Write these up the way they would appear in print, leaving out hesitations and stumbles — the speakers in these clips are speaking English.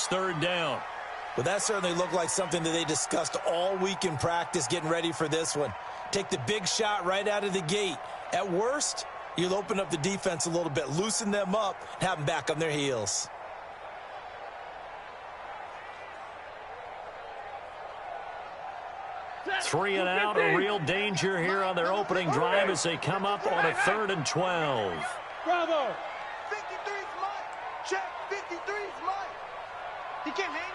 It's third down. Well, that certainly looked like something that they discussed all week in practice, getting ready for this one. Take the big shot right out of the gate. At worst, you'll open up the defense a little bit, loosen them up, and have them back on their heels. Three and out, a real danger here on their opening drive as they come up on a 3rd and 12. Bravo! 53's mine. Check, 53's mine. He can't hang.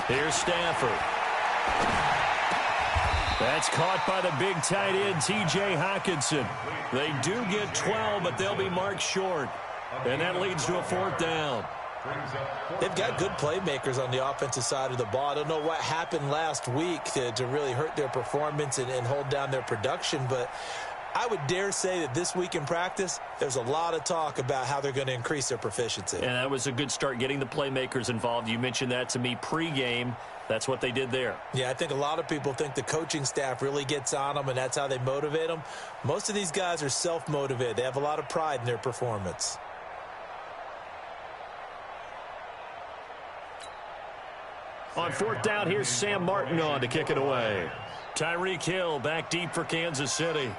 Here's Stafford. That's caught by the big tight end, T.J. Hockenson. They do get 12, but they'll be marked short. And that leads to a 4th down. They've got good playmakers on the offensive side of the ball. I don't know what happened last week to really hurt their performance and hold down their production, but I would dare say that this week in practice, there's a lot of talk about how they're going to increase their proficiency. And that was a good start, getting the playmakers involved. You mentioned that to me pregame. That's what they did there. Yeah, I think a lot of people think the coaching staff really gets on them, and that's how they motivate them. Most of these guys are self-motivated. They have a lot of pride in their performance. On 4th down, here's Sam Martin on to kick it away. Tyreek Hill back deep for Kansas City.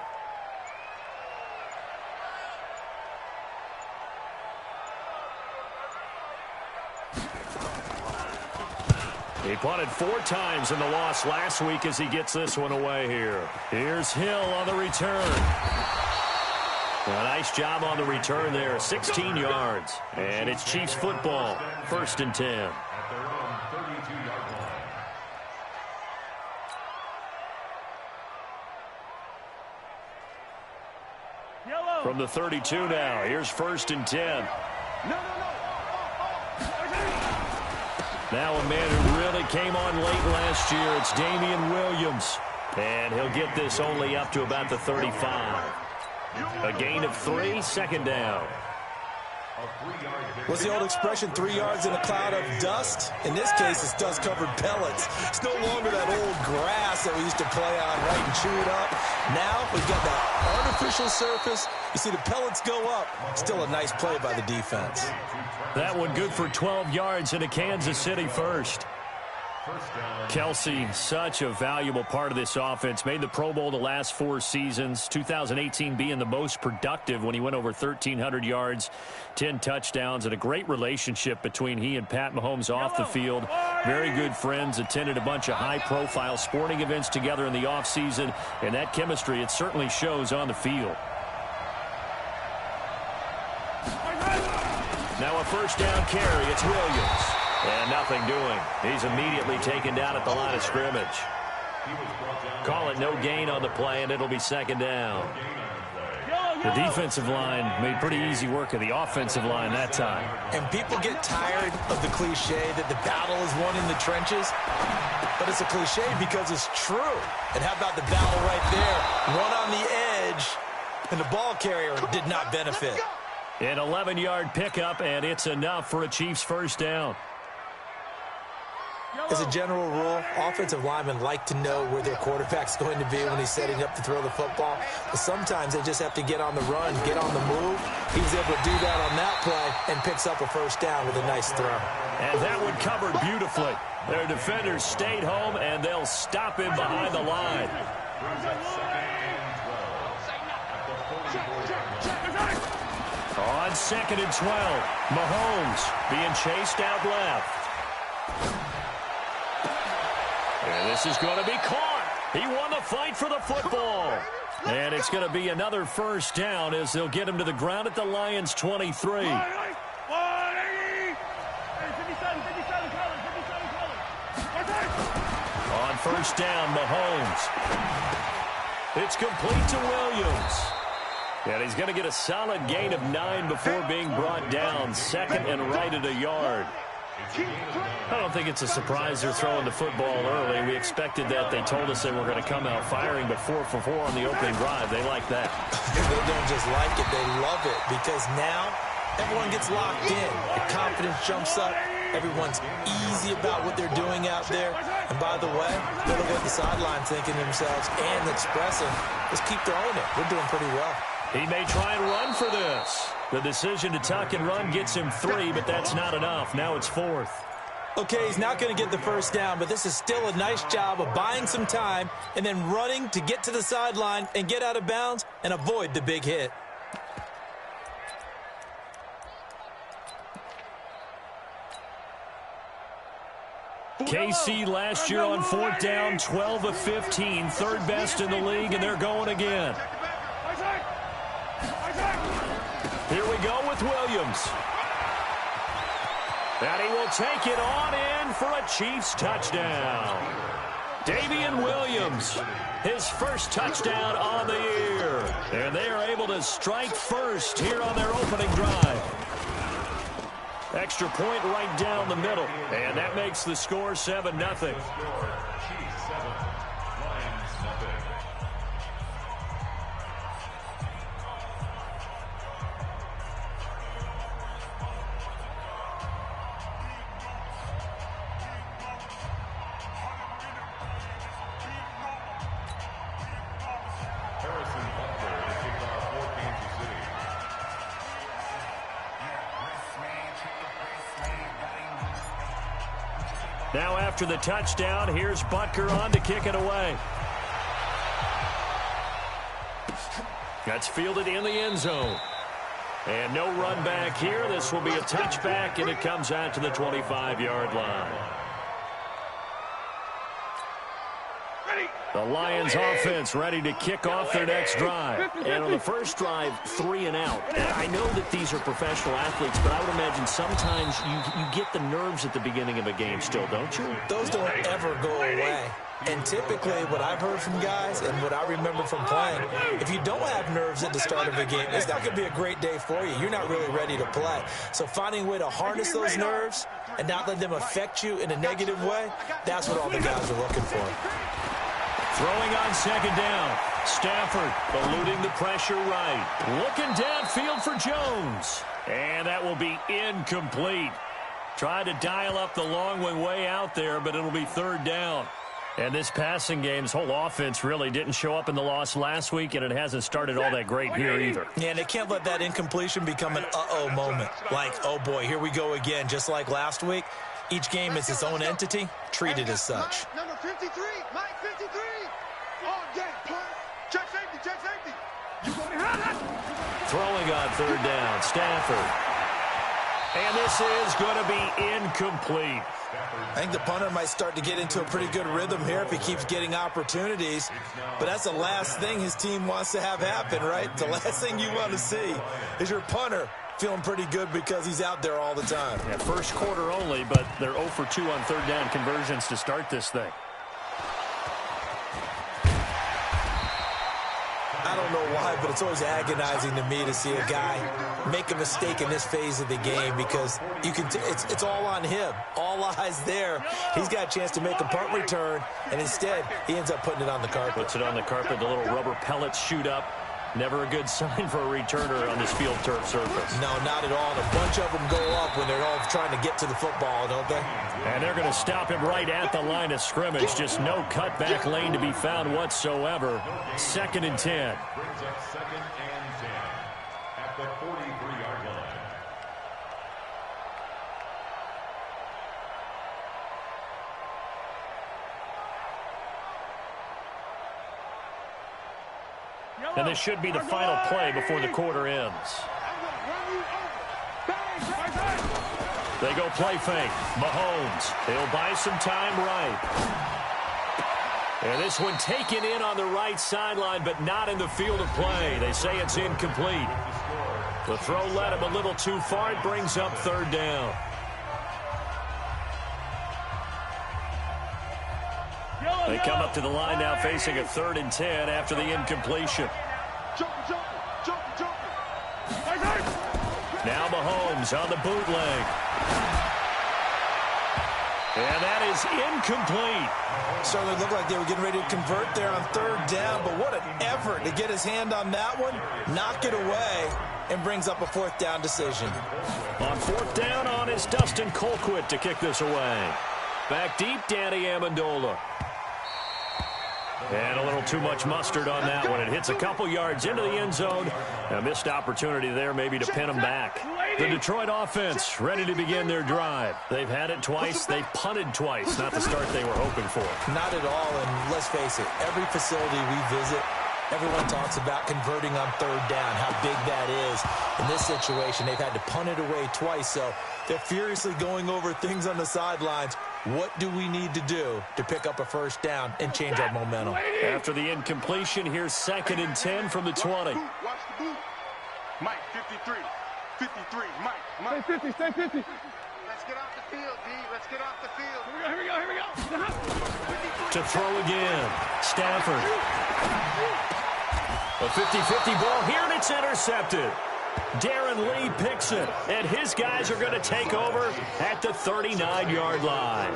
He punted 4 times in the loss last week as he gets this one away here. Here's Hill on the return. A nice job on the return there, 16 yards. And it's Chiefs football, 1st and 10. From the 32 now, here's 1st and 10. Now a man who really came on late last year, it's Damian Williams. And he'll get this only up to about the 35. A gain of 3, 2nd down. What's the old expression, 3 yards in a cloud of dust? In this case, it's dust-covered pellets. It's no longer that old grass that we used to play on, right, and chew it up. Now we've got that artificial surface. You see the pellets go up. Still a nice play by the defense. That one good for 12 yards into Kansas City first. Kelsey, such a valuable part of this offense. Made the Pro Bowl the last 4 seasons. 2018 being the most productive when he went over 1,300 yards, 10 touchdowns, and a great relationship between he and Pat Mahomes off the field. Very good friends. Attended a bunch of high-profile sporting events together in the offseason. And that chemistry, it certainly shows on the field. Now a 1st down carry. It's Williams. And nothing doing. He's immediately taken down at the line of scrimmage. Call it no gain on the play, and it'll be 2nd down. The defensive line made pretty easy work of the offensive line that time. And people get tired of the cliche that the battle is won in the trenches. But it's a cliche because it's true. And how about the battle right there? One on the edge, and the ball carrier did not benefit. An 11-yard pickup, and it's enough for a Chiefs 1st down. As a general rule, offensive linemen like to know where their quarterback's going to be when he's setting up to throw the football. But sometimes they just have to get on the run, get on the move. He was able to do that on that play and picks up a 1st down with a nice throw. And that one covered beautifully. Their defenders stayed home, and they'll stop him behind the line. On 2nd and 12, Mahomes being chased out left. And this is going to be caught. He won the fight for the football. And it's going to be another 1st down as they'll get him to the ground at the Lions' 23. On 1st down, Mahomes. It's complete to Williams. And he's going to get a solid gain of 9 before being brought down. 2nd and right at a yard. I don't think it's a surprise they're throwing the football early. We expected that. They told us they were going to come out firing, but 4 for 4 on the opening drive. They like that. They don't just like it. They love it because now everyone gets locked in. The confidence jumps up. Everyone's easy about what they're doing out there. And by the way, they're looking at the sideline thinking to themselves and expressing, let's keep throwing it. We're doing pretty well. He may try and run for this. The decision to tuck and run gets him 3, but that's not enough. Now it's 4th. Okay, he's not going to get the first down, but this is still a nice job of buying some time and then running to get to the sideline and get out of bounds and avoid the big hit. KC last year on 4th down, 12 of 15, third best in the league, and they're going again. Here we go with Williams. And he will take it on in for a Chiefs touchdown. Davian Williams, his first touchdown on the year. And they are able to strike first here on their opening drive. Extra point right down the middle. And that makes the score 7-0. Now after the touchdown, here's Butker on to kick it away. That's fielded in the end zone. And no run back here. This will be a touchback, and it comes out to the 25-yard line. The Lions offense ready to kick off their next drive. And on the first drive, 3 and out. And I know that these are professional athletes, but I would imagine sometimes you get the nerves at the beginning of a game still, don't you? Those don't ever go away. And typically what I've heard from guys and what I remember from playing, if you don't have nerves at the start of a game, it's not going to be a great day for you. You're not really ready to play. So finding a way to harness those nerves and not let them affect you in a negative way, that's what all the guys are looking for. Throwing on second down. Stafford eluding the pressure right. Looking downfield for Jones. And that will be incomplete. Tried to dial up the long one way out there, but it'll be 3rd down. And this passing game's whole offense really didn't show up in the loss last week, and it hasn't started all that great here either. Yeah, and they can't let that incompletion become an uh-oh moment. Like, oh boy, here we go again, just like last week. Each game is its own entity, treated as such. Number 53, Mike 53. On deck, punt. Check safety, check safety. You go behind that. Throwing on 3rd down, Stafford. And this is going to be incomplete. I think the punter might start to get into a pretty good rhythm here if he keeps getting opportunities. But that's the last thing his team wants to have happen, right? The last thing you want to see is your punter feeling pretty good because he's out there all the time. Yeah, first quarter only, but they're 0 for 2 on 3rd down conversions to start this thing. I don't know why, but it's always agonizing to me to see a guy make a mistake in this phase of the game because you can it's all on him. All eyes there. He's got a chance to make a punt return, and instead he ends up putting it on the carpet. Puts it on the carpet. The little rubber pellets shoot up. Never a good sign for a returner on this field turf surface. No, not at all. A bunch of them go up when they're all trying to get to the football, don't they? And they're going to stop him right at the line of scrimmage. Just no cutback lane to be found whatsoever. 2nd and 10. Brings up 2nd and 10 at the 43-yard line. And this should be the final play before the quarter ends. They go play fake. Mahomes. He'll buy some time right. And this one taken in on the right sideline, but not in the field of play. They say it's incomplete. The throw led him a little too far. It brings up 3rd down. They come up to the line now facing a 3rd and 10 after the incompletion. Now Mahomes on the bootleg. And that is incomplete. Certainly looked like they were getting ready to convert there on 3rd down, but what an effort to get his hand on that one, knock it away, and brings up a 4th down decision. On 4th down on is Dustin Colquitt to kick this away. Back deep, Danny Amendola. And a little too much mustard on that one. It hits a couple yards into the end zone. A missed opportunity there maybe to pin them back. The Detroit offense ready to begin their drive. They've had it twice. They've punted twice. Not the start they were hoping for. Not at all, and let's face it, every facility we visit, everyone talks about converting on third down, how big that is. In this situation, they've had to punt it away twice, so they're furiously going over things on the sidelines. What do we need to do to pick up a first down and change our momentum? After the incompletion, here's 2nd and 10 from the 20. Watch the boot. Mike, 53. 53. Mike. Stay 50, stay 50. Let's get off the field, D. Let's get off the field. Here we go. To throw again. Stafford. A 50-50 ball here, and it's intercepted. Darren Lee picks it, and his guys are going to take over at the 39-yard line.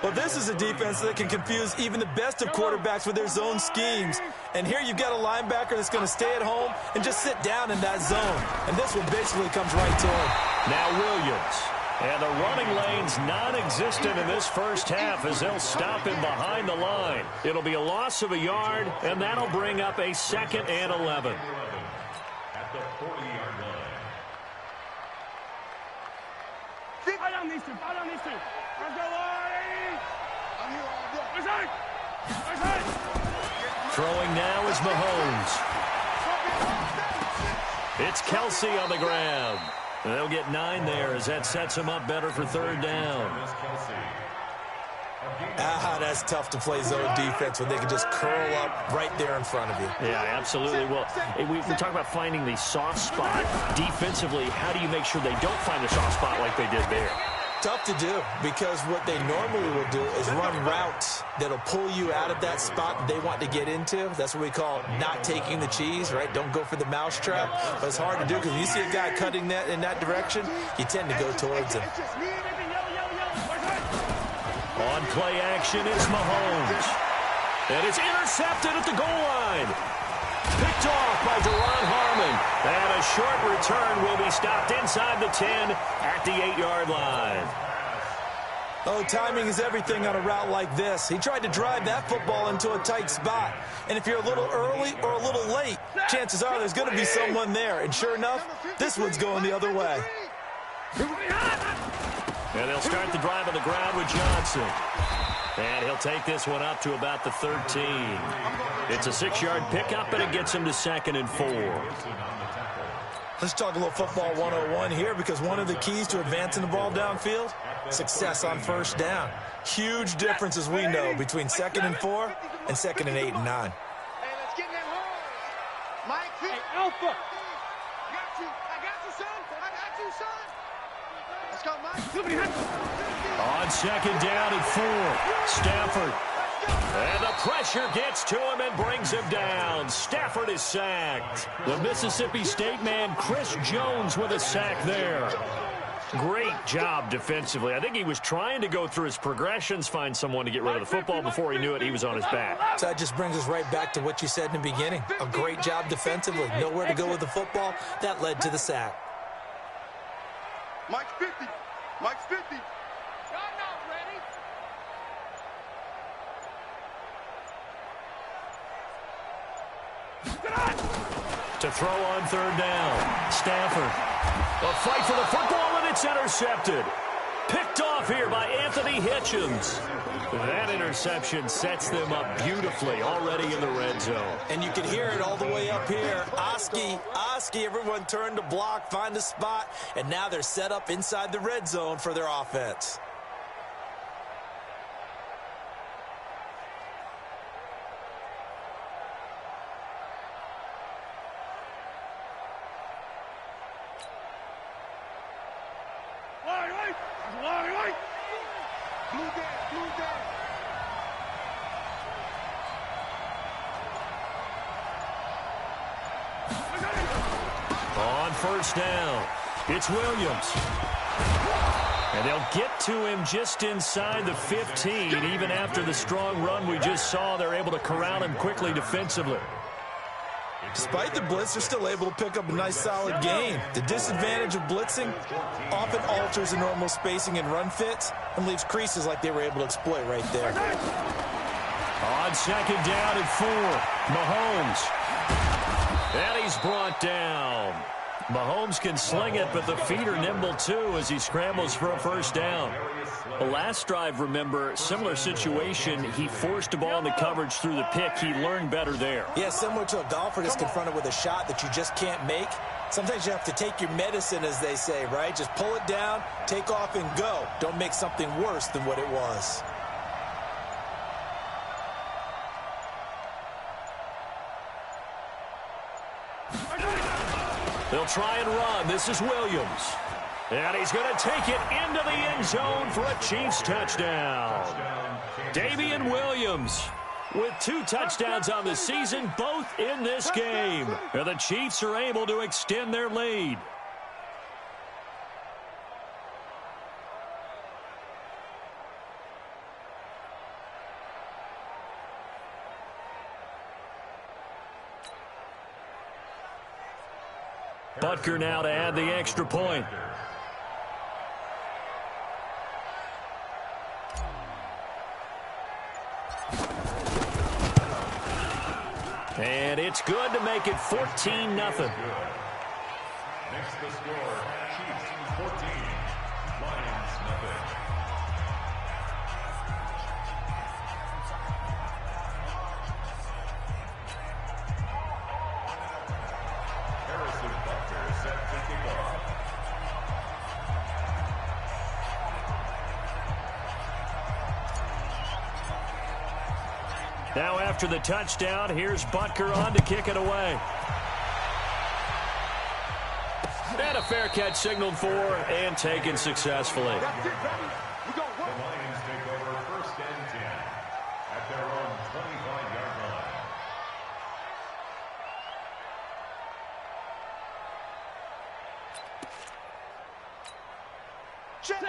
Well, this is a defense that can confuse even the best of quarterbacks with their zone schemes. And here you've got a linebacker that's going to stay at home and just sit down in that zone. And this one basically comes right to him. Now Williams. And the running lane's non-existent in this first half as they'll stop him behind the line. It'll be a loss of a yard, and that'll bring up a 2nd and 11. At the 40-yard line. Fire down these two. Let's go, Larry. I'm here all day. Right side. Throwing now is Mahomes. It's Kelsey on the grab. They'll get 9 there as that sets them up better for third down. That's tough to play zone defense when they can just curl up right there in front of you. Yeah, absolutely. Well, we talk about finding the soft spot defensively. How do you make sure they don't find the soft spot like they did there? Tough to do, because what they normally will do is run routes that'll pull you out of that spot that they want to get into. That's what we call not taking the cheese, right? Don't go for the mousetrap. But it's hard to do because when you see a guy cutting that in that direction, you tend to go towards him. On play action, it's Mahomes. And it's intercepted at the goal line. Picked off by Deron Harmon. And a short return will be stopped inside the 10 at the 8-yard line. Oh, timing is everything on a route like this. He tried to drive that football into a tight spot. And if you're a little early or a little late, chances are there's going to be someone there. And sure enough, this one's going the other way. And they'll start the drive on the ground with Johnson. And he'll take this one up to about the 13. It's a 6-yard pickup, and it gets him to 2nd and 4. Let's talk a little football 101 here, because one of the keys to advancing the ball downfield, success on first down. Huge difference, as we know, between 2nd and 4 and 2nd and 8 and 9. Hey, let's get in that hole. Mike, Hey, Alpha. I got you, son. I got you, son. Let's go, Mike. On 2nd down and 4, Stafford. And the pressure gets to him and brings him down. Stafford is sacked. The Mississippi State man, Chris Jones, with a sack there. Great job defensively. I think he was trying to go through his progressions, find someone to get rid of the football. Before he knew it, he was on his back. So that just brings us right back to what you said in the beginning. A great job defensively. Nowhere to go with the football. That led to the sack. Mike's 50. Mike's 50. To throw on 3rd down, Stafford. A fight for the football, and it's intercepted. Picked off here by Anthony Hitchens. That interception sets them up beautifully already in the red zone. And you can hear it all the way up here. Oski, everyone turned to block, find a spot, and now they're set up inside the red zone for their offense. On 1st down, it's Williams. And they'll get to him just inside the 15. Even after the strong run we just saw, they're able to corral him quickly defensively. Despite the blitz, they're still able to pick up a nice solid gain. The disadvantage of blitzing often alters the normal spacing and run fits and leaves creases like they were able to exploit right there. On second down and 4, Mahomes. And he's brought down. Mahomes can sling it, but the feet are nimble too as he scrambles for a first down. The last drive, remember, similar situation. He forced a ball into coverage through the pick. He learned better there. Yeah, similar to a golfer that's confronted with a shot that you just can't make. Sometimes you have to take your medicine, as they say, right? Just pull it down, take off, and go. Don't make something worse than what it was. They'll try and run. This is Williams. And he's going to take it into the end zone for a Chiefs touchdown. Damian Williams with 2 touchdowns on the season, both in this game. And the Chiefs are able to extend their lead. Butker now to add the extra point. And it's good to make it 14-0. Next the score, Chiefs 14, Lions nothing. Now after the touchdown, here's Butker on to kick it away. And a fair catch signaled for and taken successfully. That's it, baby. We go The Lions take over 1st and 10 at their own 25-yard line.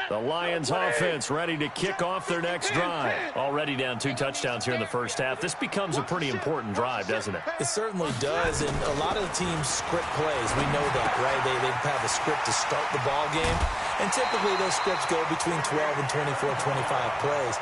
The Lions offense ready to kick off their next drive. Already down 2 touchdowns here in the first half. This becomes a pretty important drive, doesn't it? It certainly does, and a lot of the teams script plays. We know that, right? They have a script to start the ball game, and typically those scripts go between 12 and 24, 25 plays.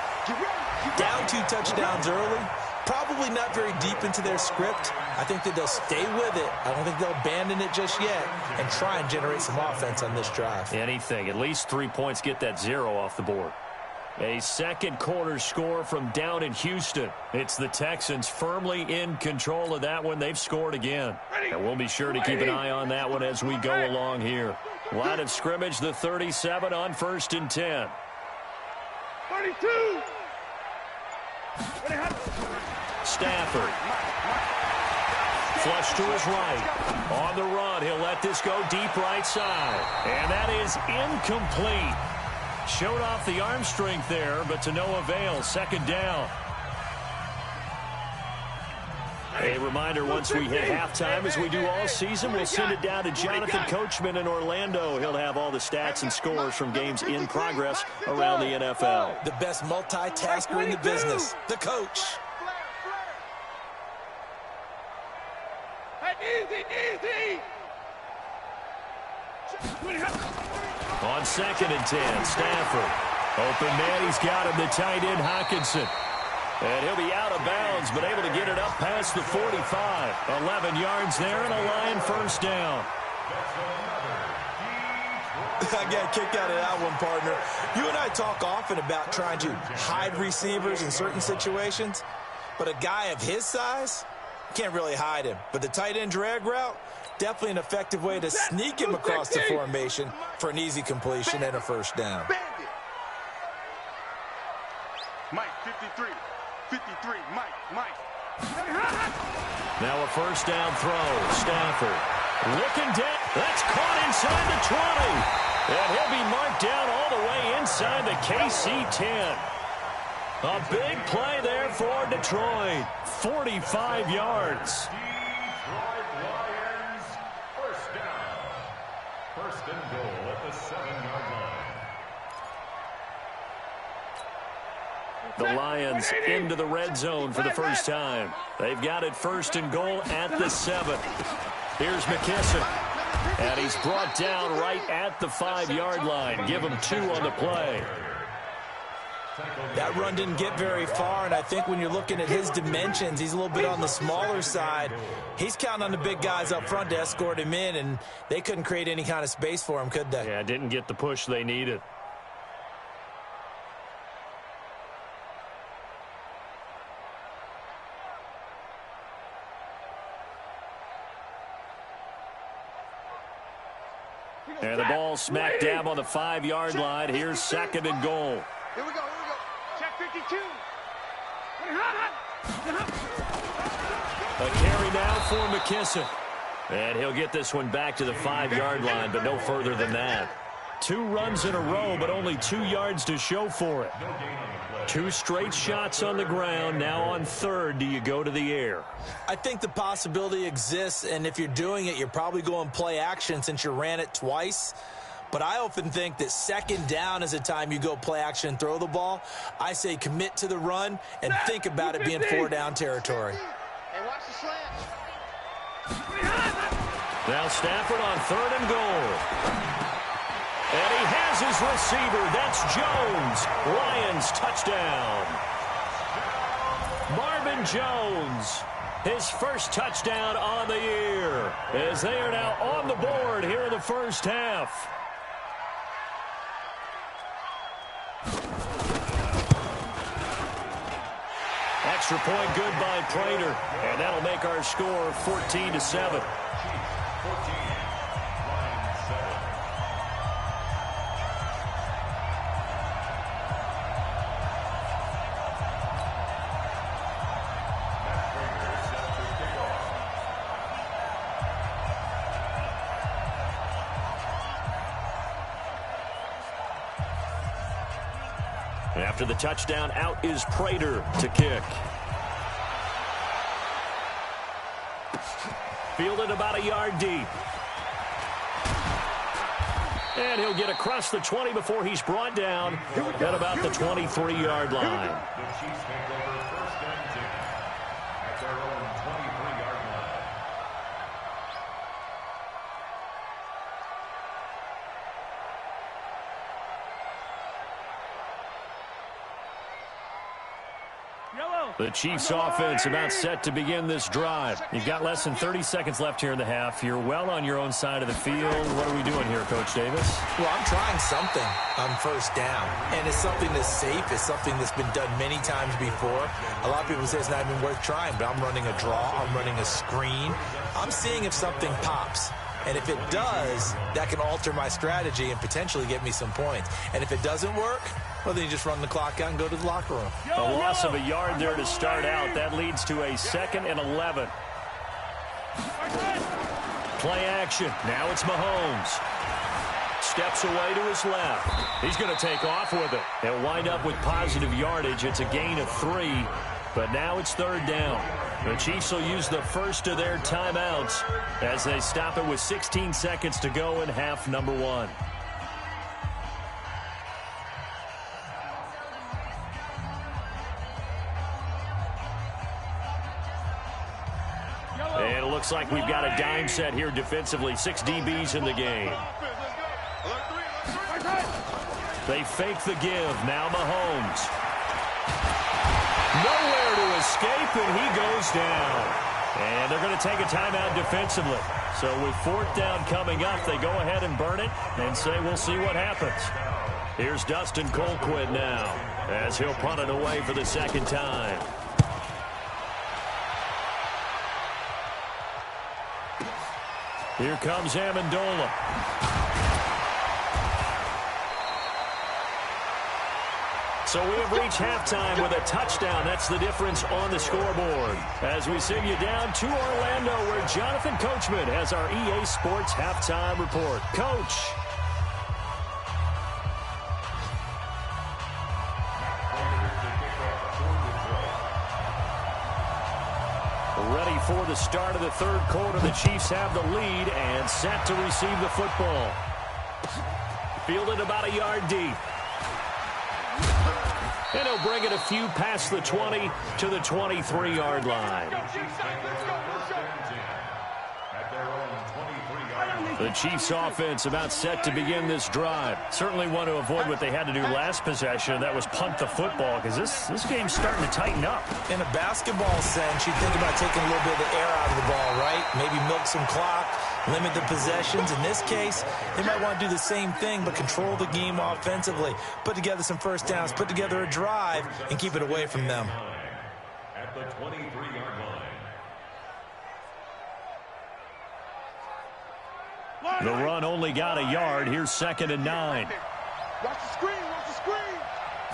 Down 2 touchdowns early, probably not very deep into their script. I think that they'll stay with it. I don't think they'll abandon it just yet and try and generate some offense on this drive. Anything. At least 3 points, get that 0 off the board. A second quarter score from down in Houston. It's the Texans firmly in control of that one. They've scored again. And we'll be sure to keep an eye on that one as we go along here. Line of scrimmage, the 37 on 1st and 10. 32. Stafford. Flush to his right. On the run, he'll let this go deep right side. And that is incomplete. Showed off the arm strength there, but to no avail. 2nd down. A reminder, once we hit halftime, as we do all season, we'll send it down to Jonathan Coachman in Orlando. He'll have all the stats and scores from games in progress around the NFL. The best multitasker in the business, the coach. Easy. On 2nd and 10, Stafford. Open man, he's got him, the tight end, Hockenson. And he'll be out of bounds, but able to get it up past the 45. 11 yards there and a Lion first down. I got kicked out of that one, partner. You and I talk often about trying to hide receivers in certain situations, but a guy of his size can't really hide him. But the tight end drag route, definitely an effective way to sneak him across the formation for an easy completion and a first down. Mike, 53, Mike. Now a first down throw. Stafford looking down. That's caught inside the 20. And he'll be marked down all the way inside the KC 10. A big play there for Detroit. 45 yards. Detroit Lions, first down. 1st and goal at the 7-yard line. The Lions into the red zone for the first time. They've got it 1st and goal at the 7. Here's McKissick. And he's brought down right at the 5-yard line. Give him 2 on the play. That run didn't get very far, and I think when you're looking at his dimensions, he's a little bit on the smaller side. He's counting on the big guys up front to escort him in, and they couldn't create any kind of space for him, could they? Yeah, didn't get the push they needed. And the ball smack dab on the 5-yard line. Here's 2nd and goal. Here we go. Check 52. A carry now for McKissick. And he'll get this one back to the 5-yard line, but no further than that. 2 runs in a row, but only 2 yards to show for it. 2 straight shots on the ground. Now on 3rd, do you go to the air? I think the possibility exists, and if you're doing it, you're probably going play action since you ran it twice. But I often think that 2nd down is the time you go play action and throw the ball. I say commit to the run and think about it being 4-down territory. Hey, watch the slant. Now Stafford on 3rd and goal. And he has his receiver. That's Jones. Lions touchdown. Marvin Jones, his first touchdown on the year, as they are now on the board here in the first half. Extra point good by Prater, and that'll make our score 14-7. After the touchdown, out is Prater to kick. Fielded about a yard deep. And he'll get across the 20 before he's brought down at about the 23-yard line. The Chiefs take over 1st and 10 at their own 23-yard line. The Chiefs offense about set to begin this drive. You've got less than 30 seconds left here in the half. You're well on your own side of the field. What are we doing here, Coach Davis? Well, I'm trying something on 1st down, and it's something that's safe. It's something that's been done many times before. A lot of people say it's not even worth trying, but I'm running a draw. I'm running a screen. I'm seeing if something pops. And if it does, that can alter my strategy and potentially get me some points. And if it doesn't work, well, then you just run the clock out and go to the locker room. A loss of a yard there to start out. That leads to a 2nd and 11. Play action. Now it's Mahomes. Steps away to his left. He's going to take off with it. They'll wind up with positive yardage. It's a gain of 3, but now it's 3rd down. The Chiefs will use the first of their timeouts as they stop it with 16 seconds to go in half number 1. And it looks like we've got a dime set here defensively. 6 DBs in the game. They fake the give. Now Mahomes. Nowhere to escape, and he goes down. And they're going to take a timeout defensively. So with 4th down coming up, they go ahead and burn it and say we'll see what happens. Here's Dustin Colquitt now as he'll punt it away for the 2nd time. Here comes Amendola. So we have reached halftime with a touchdown. That's the difference on the scoreboard. As we send you down to Orlando, where Jonathan Coachman has our EA Sports halftime report. Coach. Ready for the start of the 3rd quarter. The Chiefs have the lead and set to receive the football. Fielded about a yard deep. And he'll bring it a few past the 20 to the 23-yard line. At their own 23-yard line. The Chiefs offense about set to begin this drive. Certainly want to avoid what they had to do last possession. That was punt the football, because this game's starting to tighten up. In a basketball sense, you think about taking a little bit of the air out of the ball, right? Maybe milk some clock, limit the possessions. In this case, they might want to do the same thing, but control the game offensively. Put together some first downs, put together a drive, and keep it away from them. At the 23-yard line. The run only got a yard. Here's 2nd and 9. Watch the screen, watch the screen.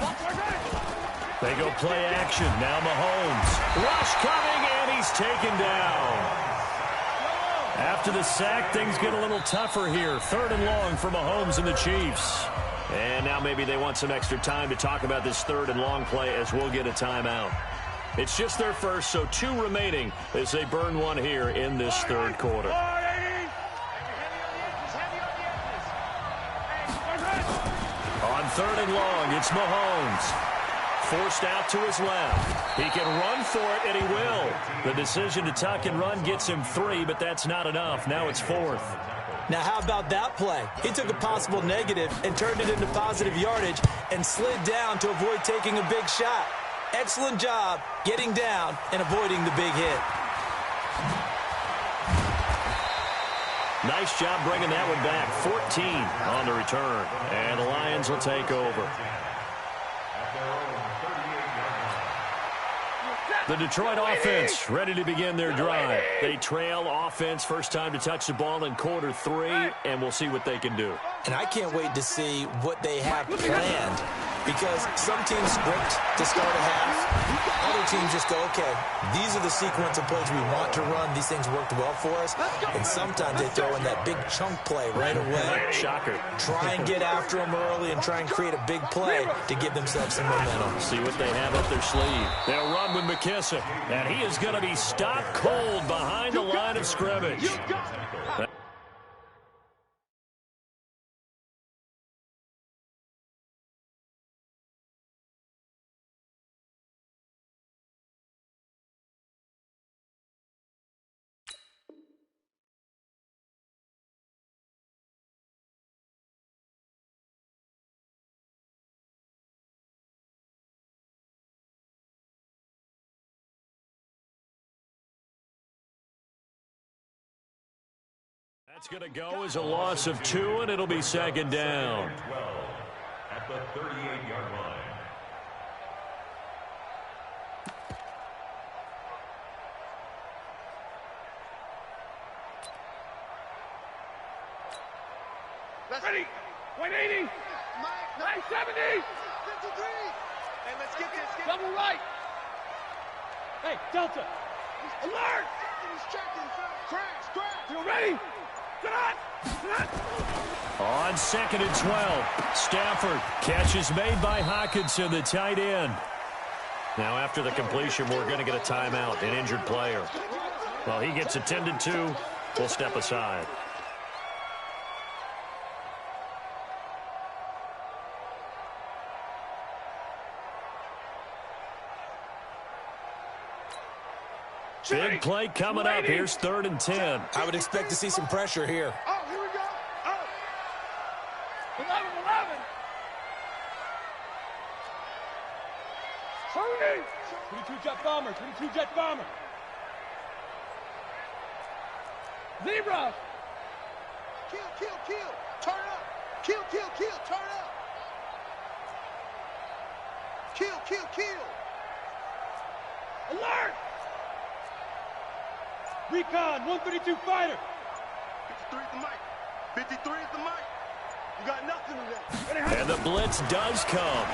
Watch the screen. They go play action. Now Mahomes. Rush coming, and he's taken down. After the sack, things get a little tougher here. 3rd and long for Mahomes and the Chiefs. And now maybe they want some extra time to talk about this 3rd and long play as we'll get a timeout. It's just their first, so 2 remaining as they burn one here in this 3rd quarter. On 3rd and long, it's Mahomes. Forced out to his left. He can run for it, and he will. The decision to tuck and run gets him 3, but that's not enough. Now it's 4th. Now, how about that play? He took a possible negative and turned it into positive yardage and slid down to avoid taking a big shot. Excellent job getting down and avoiding the big hit. Nice job bringing that one back. 14 on the return. And the Lions will take over. The Detroit offense ready to begin their drive. They trail offense first time to touch the ball in quarter 3, and we'll see what they can do. And I can't wait to see what they have planned, because some teams script to start a half. Other teams just go, okay, these are the sequence of plays we want to run. These things worked well for us. And sometimes they throw in that big chunk play right away. Shocker. Try and get after them early and try and create a big play to give themselves some momentum. See what they have up their sleeve. They'll run with McKissick, and he is going to be stopped cold behind the line of scrimmage. That's going to go as a loss of 2, and it'll be 2nd down. 12 at the 38-yard line. Ready. 180. 970. 53. Hey, let's get this. Double right. Hey, Delta. Alert. He's checking. Crash. You ready? Get on. On 2nd and 12, Stafford. Catch is made by Hockenson, the tight end. Now after the completion, we're going to get a timeout, an injured player. Well, he gets attended to. We'll step aside. Big play coming up. Here's 3rd and 10. I would expect to see some pressure here. Oh, here we go. Oh. 11. 22 jet bomber. 22 jet bomber. Zebra. Kill. Turn up. Kill. Turn up. Kill. Alert. Recon, 132 fighter. 53 is the mic. 53 is the mic. You got nothing in there. And the blitz does come.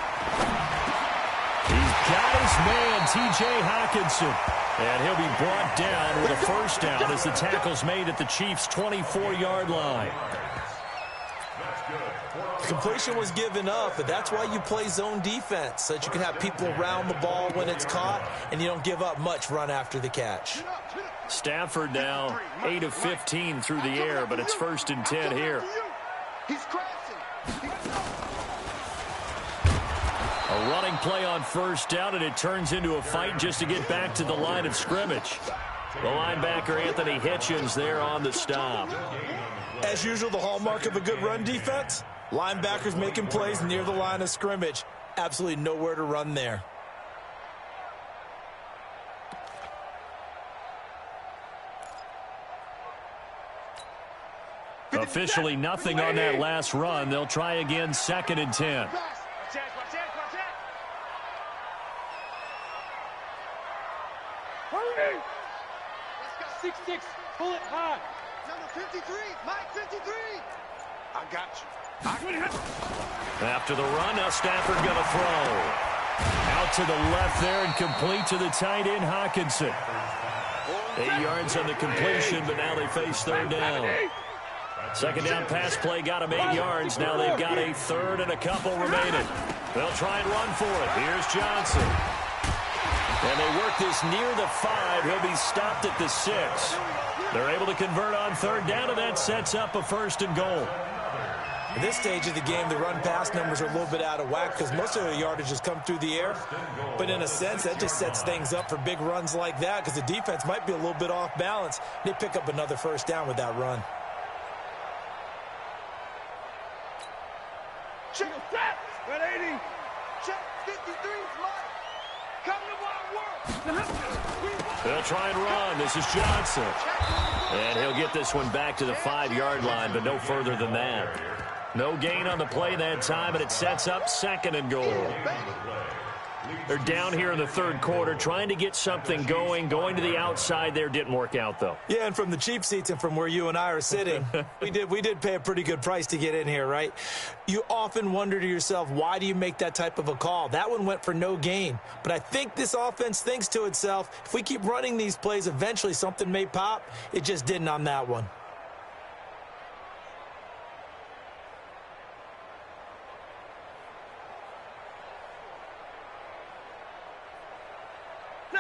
He's got his man, T.J. Hockenson. And he'll be brought down with a first down as the tackle's made at the Chiefs' 24-yard line. Completion was given up, but that's why you play zone defense, so that you can have people around the ball when it's caught, and you don't give up much run after the catch. Stafford now 8 of 15 through the air, but it's 1st and 10 here. He's crashing. A running play on first down, and it turns into a fight just to get back to the line of scrimmage. The linebacker, Anthony Hitchens, there on the stop. As usual, the hallmark of a good run defense, linebackers making plays near the line of scrimmage. Absolutely nowhere to run there. Officially nothing on that last run. They'll try again, 2nd and 10. Watch that. Hurry! Let's go. 6-6. Pull it high. Number 53, Mike 53. I got you. After the run, now Stafford going to throw. Out to the left there and complete to the tight end, Hockenson. 8 yards on the completion, but now they face 3rd down. 2nd down pass play got him 8 yards. Now they've got a 3rd and a couple remaining. They'll try and run for it. Here's Johnson. And they work this near the 5. He'll be stopped at the 6. They're able to convert on 3rd down, and that sets up a 1st and goal. At this stage of the game, the run-pass numbers are a little bit out of whack because most of the yardage has come through the air. But in a sense, that just sets things up for big runs like that because the defense might be a little bit off balance. They pick up another 1st down with that run. Check 180. Check 53, Mike. Come to my work. They'll try and run. This is Johnson. And he'll get this one back to the 5-yard line, but no further than that. No gain on the play that time, and it sets up 2nd and goal. They're down here in the 3rd quarter, trying to get something going. Going to the outside there didn't work out, though. Yeah, and from the cheap seats and from where you and I are sitting, we did pay a pretty good price to get in here, right? You often wonder to yourself, why do you make that type of a call? That one went for no gain. But I think this offense thinks to itself, if we keep running these plays, eventually something may pop. It just didn't on that one.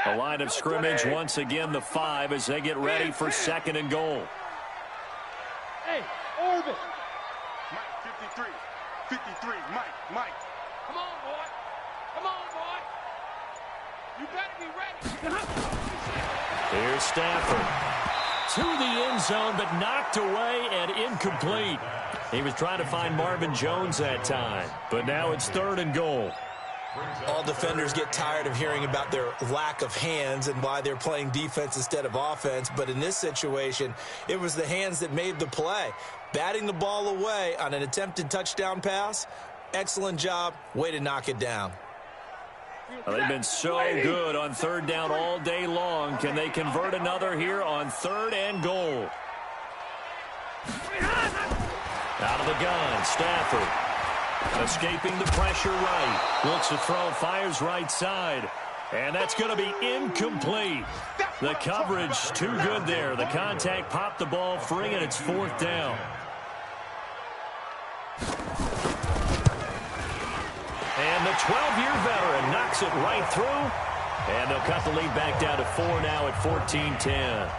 The line of scrimmage, once again, the 5 as they get ready for 2nd and goal. Hey, orbit. Mike 53, 53, Mike. Come on, boy. You better be ready. Here's Stafford. To the end zone, but knocked away and incomplete. He was trying to find Marvin Jones that time, but now it's 3rd and goal. All defenders get tired of hearing about their lack of hands and why they're playing defense instead of offense. But in this situation, it was the hands that made the play. Batting the ball away on an attempted touchdown pass, excellent job. Way to knock it down. Well, they've been so good on 3rd down all day long. Can they convert another here on 3rd and goal? Out of the gun, Stafford. Escaping the pressure right. Looks to throw, fires right side. And that's going to be incomplete. The coverage too good there. The contact popped the ball free, and it's 4th down. And the 12-year veteran knocks it right through. And they'll cut the lead back down to 4 now at 14-10.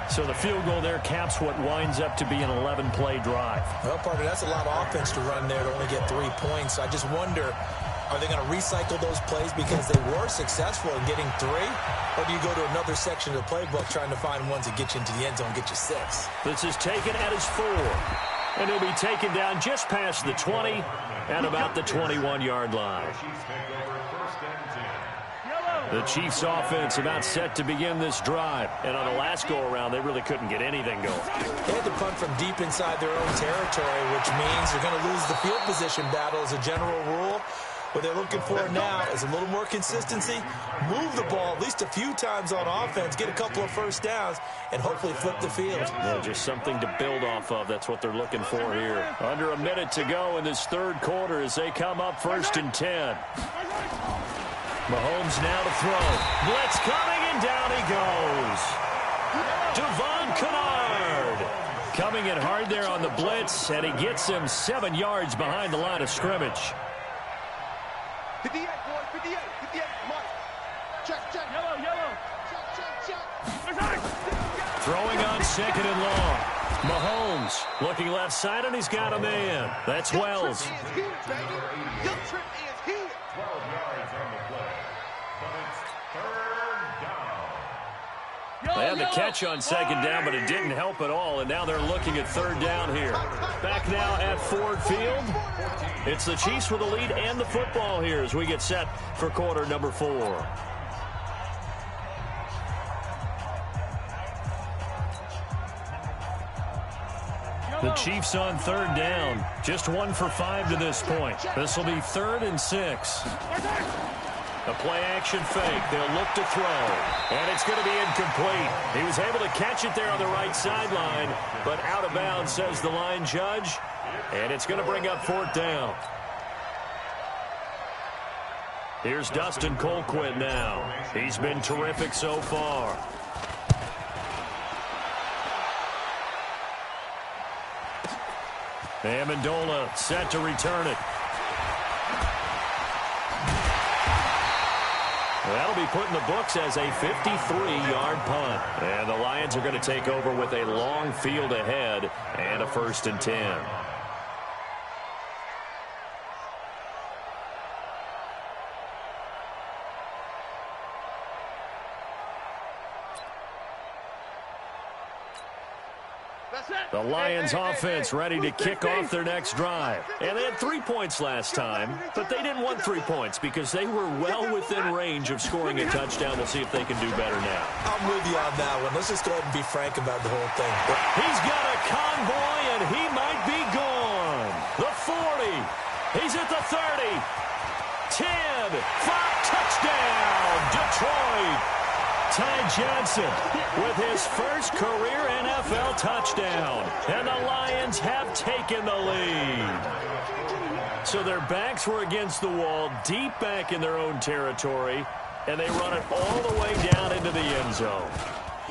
So the field goal there caps what winds up to be an 11-play drive. Well, partner, that's a lot of offense to run there to only get 3 points. I just wonder, are they going to recycle those plays because they were successful in getting 3? Or do you go to another section of the playbook trying to find ones that get you into the end zone and get you 6? This is taken at his 4. And he'll be taken down just past the 20 and about the 21-yard line. The Chiefs offense about set to begin this drive. And on the last go-around, they really couldn't get anything going. They had to punt from deep inside their own territory, which means they're going to lose the field position battle as a general rule. What they're looking for now is a little more consistency, move the ball at least a few times on offense, get a couple of 1st downs, and hopefully flip the field. Yeah, just something to build off of. That's what they're looking for here. Under a minute to go in this 3rd quarter as they come up 1st and 10. Mahomes now to throw. Blitz coming, and down he goes. Devon Kennard coming in hard there on the blitz, and he gets him 7 yards behind the line of scrimmage. 58, boys, 58, Mike. Check. Yellow. Check. Throwing on 2nd and long. Mahomes looking left side, and he's got a man. That's Wells. Trip is here, baby. Your trip is here. 12 yards on the play. But it's 3rd down. They on the catch on second down, but it didn't help at all, and now they're looking at third down here. Back now at Ford Field. It's the Chiefs with the lead and the football here as we get set for quarter number 4. The Chiefs on third down. Just 1 for 5 to this point. This will be 3rd and 6. A play-action fake. They'll look to throw. And it's going to be incomplete. He was able to catch it there on the right sideline, but out of bounds, says the line judge. And it's going to bring up 4th down. Here's Dustin Colquitt now. He's been terrific so far. Amendola set to return it. That'll be put in the books as a 53-yard punt. And the Lions are going to take over with a long field ahead and a 1st and 10. The Lions offense ready to kick off their next drive. And they had 3 points last time, but they didn't want 3 points because they were well within range of scoring a touchdown. We'll see if they can do better now. I'm with you on that one. Let's just go ahead and be frank about the whole thing. He's got a convoy, and he might be gone. The 40. He's at the 30. 10. 5. Touchdown, Detroit. Ty Johnson with his first career NFL touchdown. And the Lions have taken the lead. So their backs were against the wall, deep back in their own territory, and they run it all the way down into the end zone.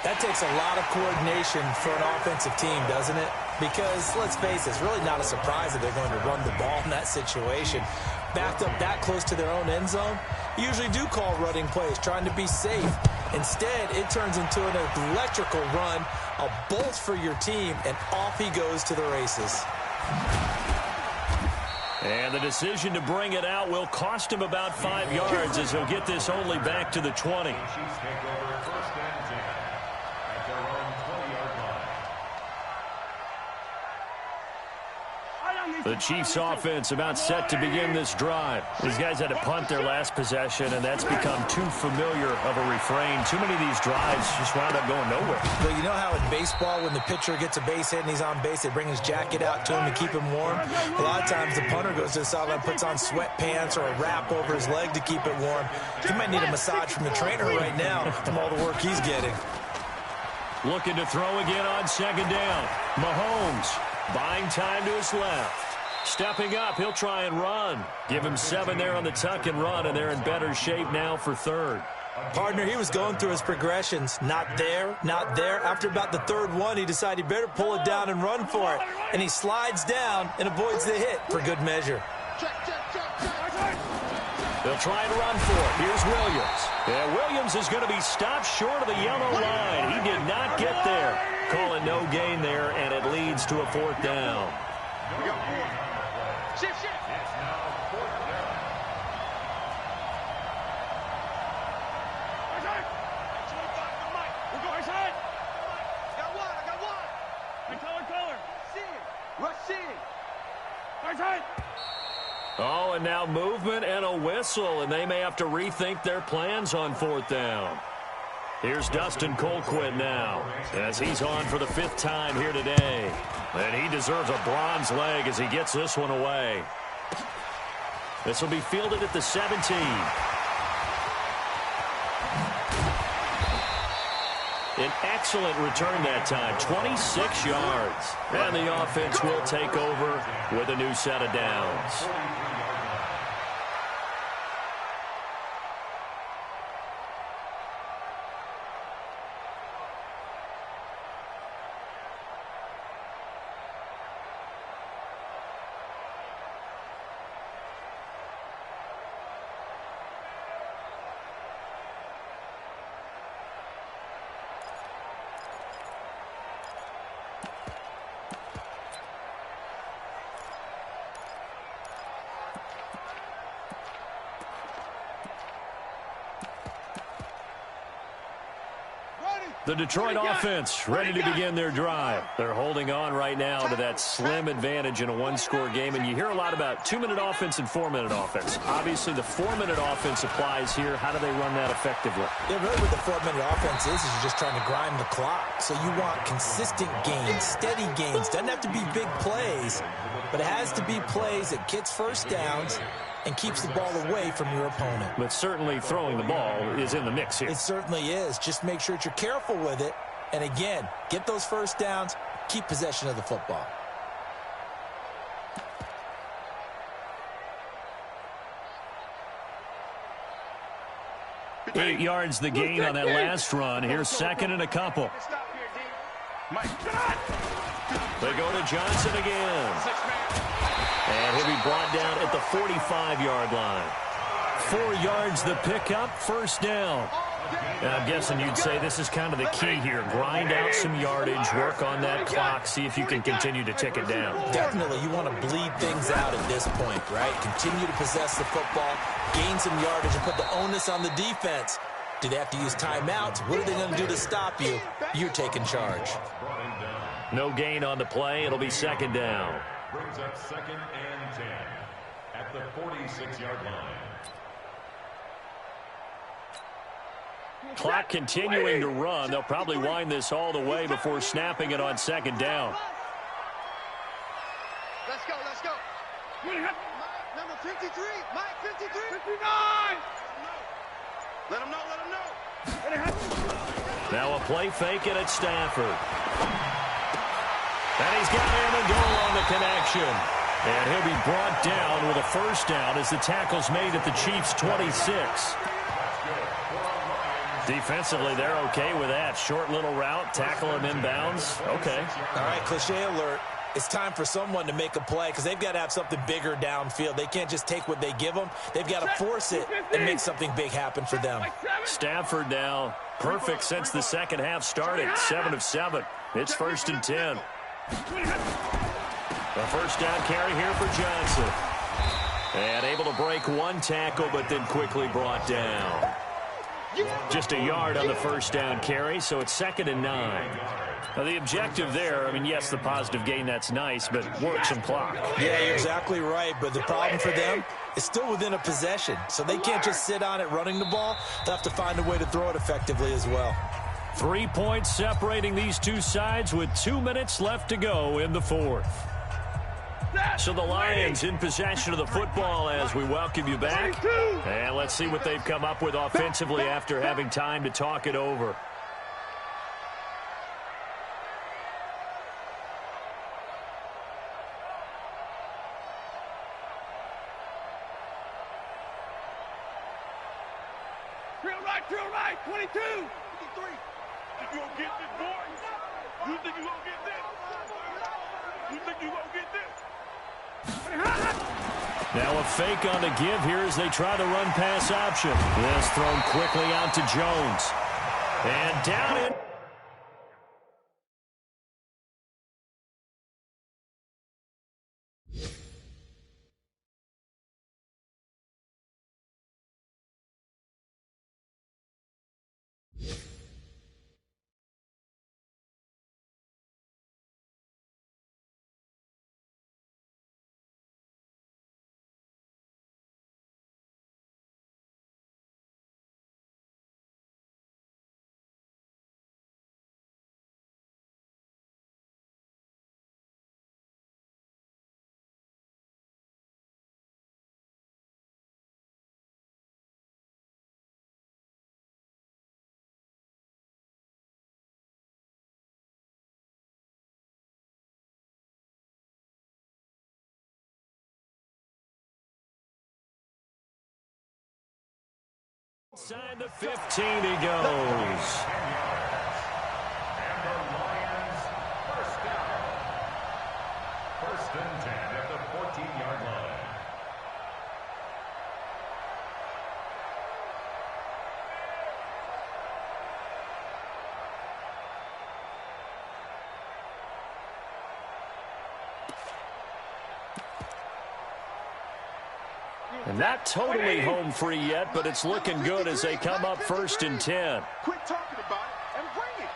That takes a lot of coordination for an offensive team, doesn't it? Because, let's face it, it's really not a surprise that they're going to run the ball in that situation. Backed up that close to their own end zone, you usually do call running plays, trying to be safe. Instead, it turns into an electrical run, a bolt for your team, and off he goes to the races. And the decision to bring it out will cost him about 5 yards as he'll get this only back to the 20. The Chiefs offense about set to begin this drive. These guys had to punt their last possession, and that's become too familiar of a refrain. Too many of these drives just wound up going nowhere. Well, you know how in baseball, when the pitcher gets a base hit and he's on base, they bring his jacket out to him to keep him warm? A lot of times the punter goes to the sideline, puts on sweatpants or a wrap over his leg to keep it warm. He might need a massage from the trainer right now from all the work he's getting. Looking to throw again on second down. Mahomes buying time to his left. Stepping up, he'll try and run. Give him 7 there on the tuck and run, and they're in better shape now for 3rd. Partner, he was going through his progressions. Not there, not there. After about the 3rd one, he decided he better pull it down and run for it. And he slides down and avoids the hit for good measure. They'll try and run for it. Here's Williams. And Williams is going to be stopped short of the yellow line. He did not get there. Call it no gain there, and it leads to a 4th down. Shift. It's now 4th down. We'll go inside. I got one. And color. Rush in. Inside. Oh, and now movement and a whistle, and they may have to rethink their plans on 4th down. Here's Dustin Colquitt now, as he's on for the 5th time here today. And he deserves a bronze leg as he gets this one away. This will be fielded at the 17. An excellent return that time, 26 yards. And the offense will take over with a new set of downs. The Detroit offense ready to begin their drive. They're holding on right now to that slim advantage in a one-score game, and you hear a lot about 2-minute offense and 4-minute offense. Obviously, the 4-minute offense applies here. How do they run that effectively? Yeah, really what the 4-minute offense is you're just trying to grind the clock. So you want consistent gains, steady gains. Doesn't have to be big plays, but it has to be plays that gets first downs and keeps the ball away from your opponent. But certainly throwing the ball is in the mix here. It certainly is. Just make sure that you're careful with it. And again, get those first downs, keep possession of the football. Eight yards the gain on that last run. Here's second and a couple. They go to Johnson again. And he'll be brought down at the 45-yard line. 4 yards the pickup, first down. And I'm guessing you'd say this is kind of the key here. Grind out some yardage, work on that clock, see if you can continue to tick it down. Definitely. You want to bleed things out at this point, right? Continue to possess the football, gain some yardage, and put the onus on the defense. Do they have to use timeouts? What are they going to do to stop you? You're taking charge. No gain on the play. It'll be second down. Brings up 2nd and 10 at the 46-yard line. Clock continuing to run. They'll probably wind this all the way before snapping it on second down. Let's go, let's go. Number 53, Mike 53. 59. Let him know, let him know. Now a play fake it at Stafford. And he's got Amendola on the connection. And he'll be brought down with a first down as the tackle's made at the Chiefs' 26. Defensively, they're okay with that. Short little route, tackle him inbounds. Okay. All right, cliche alert. It's time for someone to make a play because they've got to have something bigger downfield. They can't just take what they give them. They've got to force it and make something big happen for them. Stafford now perfect since the second half started. 7 of 7. It's 1st and 10. The first down carry here for Johnson. And able to break one tackle, but then quickly brought down. Just a yard on the first down carry, so it's 2nd and 9. Now, the objective there, I mean, yes, the positive gain, that's nice, but work some clock. Yeah, you're exactly right, but the problem for them is still within a possession, so they can't just sit on it running the ball. They'll have to find a way to throw it effectively as well. 3 points separating these two sides with 2 minutes left to go in the fourth. So the Lions in possession of the football as we welcome you back. And let's see what they've come up with offensively after having time to talk it over. Drill right, 22. 53. You gonna get this, boy? You think you gonna get this? You think you gonna get this? Now a fake on the give here as they try to run pass option. This thrown quickly out to Jones. And down it. Inside the 15 he goes. And the Lions first down. 1st and 10 at the 14-yard line. And not totally home free yet, but it's looking good as they come up 1st and 10. Quit talking about it and bring it.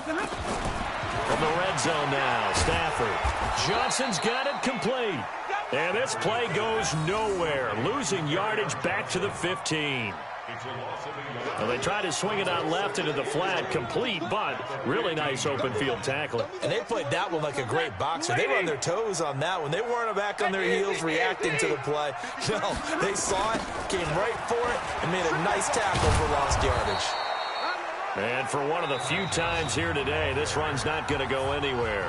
From the red zone now, Stafford. Johnson's got it complete. And this play goes nowhere. Losing yardage back to the 15. Well, they try to swing it out left into the flat, complete, but really nice open field tackling. And they played that one like a great boxer. They were on their toes on that one. They weren't back on their heels reacting to the play. No, they saw it, came right for it, and made a nice tackle for lost yardage. And for one of the few times here today, this run's not going to go anywhere.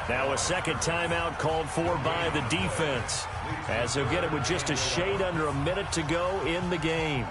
Now a second timeout called for by the defense, as they'll get it with just a shade under a minute to go in the game.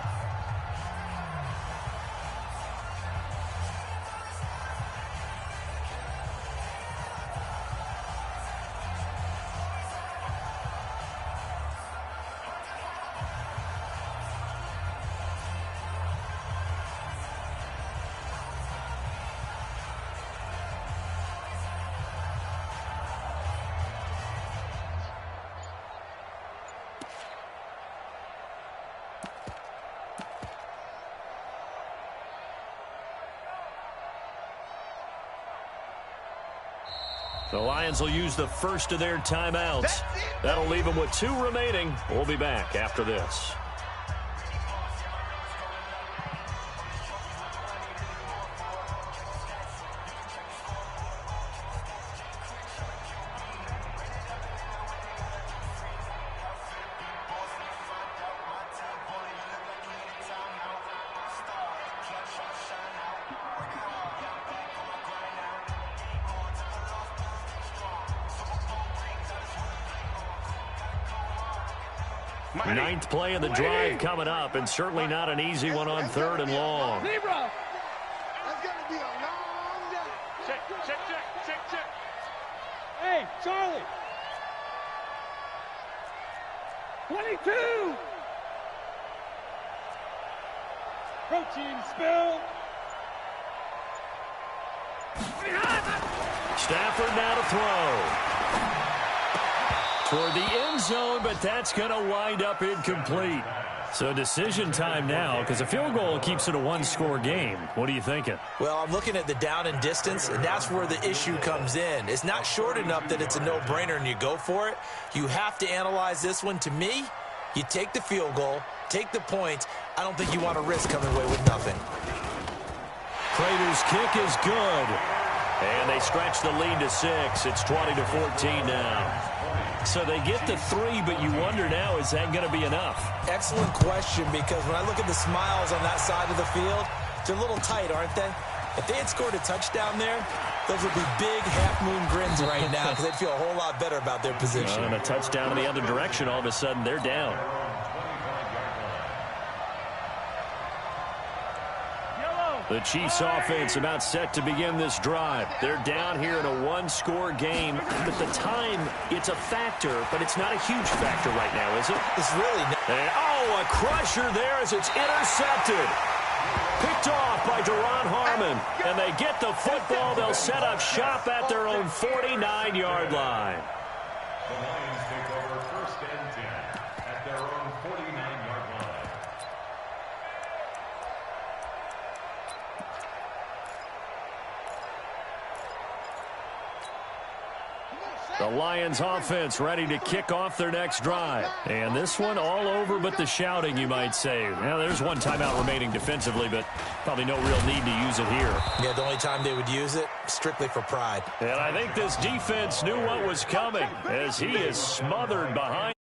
The Lions will use the first of their timeouts. That'll leave them with 2 remaining. We'll be back after this. Ninth play of the drive coming up, and certainly not an easy one on 3rd and long. That's going to be a long day. Check. Hey, Charlie. 22. Protein spill. Stafford now to throw. Toward the end zone, but that's going to wind up incomplete. So decision time now, because a field goal keeps it a 1-score game. What are you thinking? Well, I'm looking at the down and distance, and that's where the issue comes in. It's not short enough that it's a no-brainer and you go for it. You have to analyze this one. To me, you take the field goal, take the points. I don't think you want to risk coming away with nothing. Prater's kick is good. And they stretch the lead to 6. It's 20-14 now. So they get to 3, but you wonder now, is that going to be enough? Excellent question, because when I look at the smiles on that side of the field, they're a little tight, aren't they? If they had scored a touchdown there, those would be big half-moon grins right now, because they'd feel a whole lot better about their position. And a touchdown in the other direction, all of a sudden they're down. The Chiefs offense about set to begin this drive. They're down here in a 1-score game. But the time, it's a factor, but it's not a huge factor right now, is it? It's really not. And, a crusher there as it's intercepted. Picked off by Deron Harmon. And they get the football. They'll set up shop at their own 49-yard line. The Lions take over 1st and 10 at their own 49-yard line. The Lions offense ready to kick off their next drive. And this one all over but the shouting, you might say. Now, there's one timeout remaining defensively, but probably no real need to use it here. Yeah, the only time they would use it, strictly for pride. And I think this defense knew what was coming as he is smothered behind.